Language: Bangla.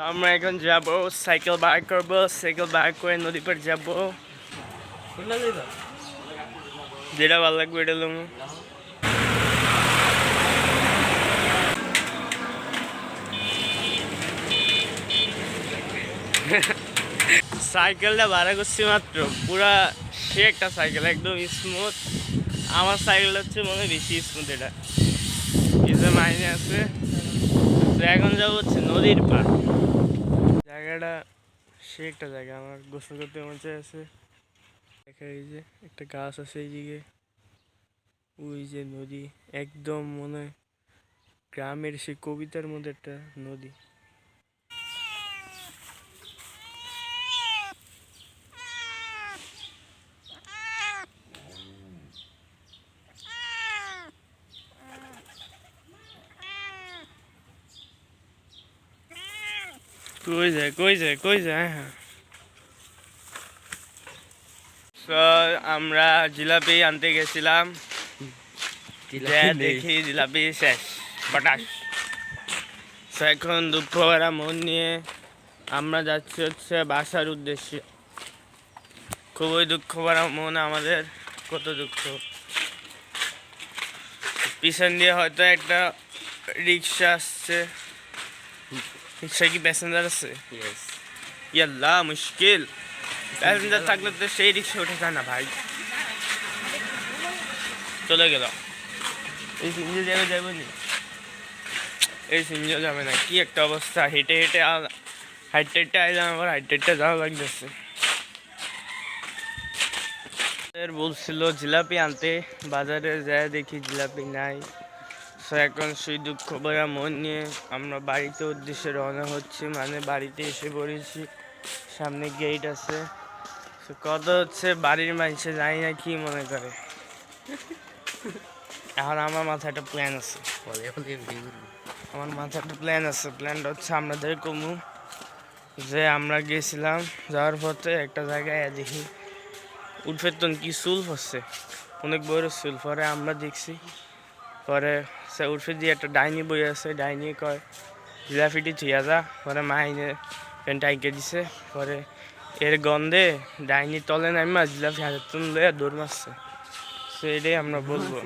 আমরা এখন যাব সাইকেল বার করবো, সাইকেল বার করে নদী পার যাব, যেটা ভালো লাগবে এটা লোক। সাইকেলটা ভাড়া করছি মাত্র, পুরা সে একটা সাইকেল একদম স্মুথ। আমার সাইকেলটা হচ্ছে মনে হয় বেশি স্মুথ, এটা কিছু মাইনে আছে। তো এখন যাবো হচ্ছে নদীর পার। জায়গাটা সে একটা জায়গা, আমার গোসল করতে মজা আছে। দেখা এই যে একটা গাছ আছে এইদিকে, ওই যে নদী একদম মনে হয় গ্রামের সেই কবিতার মধ্যে একটা নদী। কই যায় হ্যাঁ। তো আমরা জিলাপি আনতে গেছিলাম, দেখি জিলাপি শেষ পটাশ। তো এখন দুঃখ ভরা মন নিয়ে আমরা যাচ্ছি হচ্ছে বাসার উদ্দেশ্যে। খুবই দুঃখ ভরা মন আমাদের, কত দুঃখ। পিছন দিয়ে হয়তো একটা রিক্সা আসছে। রিক্সায় কি প্যাসেঞ্জার আছে? ইয়াল্লা মুশকিল, প্যাসেঞ্জার থাকলে তো সেই রিক্সা উঠে যায় না ভাই। চলে গেল, এই সিঞ্জে যাবে নি, এই সিঞ্জে যাবে না। কি একটা অবস্থা, হেঁটে হেঁটে হাইটেটে আইলাম, আবার হাইটেটে যাওয়া লাগতেছে। বলছিল জিলাপি আনতে, বাজারে যায় দেখি জিলাপি নাই। তো এখন সেই দুঃখ ভরা মন নিয়ে আমরা বাড়িতে উদ্দেশ্যে রওনা হচ্ছি, মানে বাড়িতে এসে পড়েছি। সামনে গেট আছে। কত হচ্ছে বাড়ির মানুষে জানি না কি মনে করে। এখন আমার মাথায় একটা প্ল্যান আছে, প্ল্যানটা হচ্ছে আমাদের কমু যে আমরা গেছিলাম, যাওয়ার পথে একটা জায়গায় দেখি উঠফের তন কি চুল হচ্ছে, অনেক বড় চুল। পরে আমরা দেখছি, পরে সে উঠফে দিয়ে একটা ডাইনি বই আছে, ডাইনি কয় জিলাপিটি থুয়া যা। পরে মাইনে প্যান্ট আইকে দিছে, পরে এর গন্ধে ডাইনি তলে নামা জিলাপি হাতের তুন লইয়া দৌড় মারছে। সেটাই আমরা বলবো।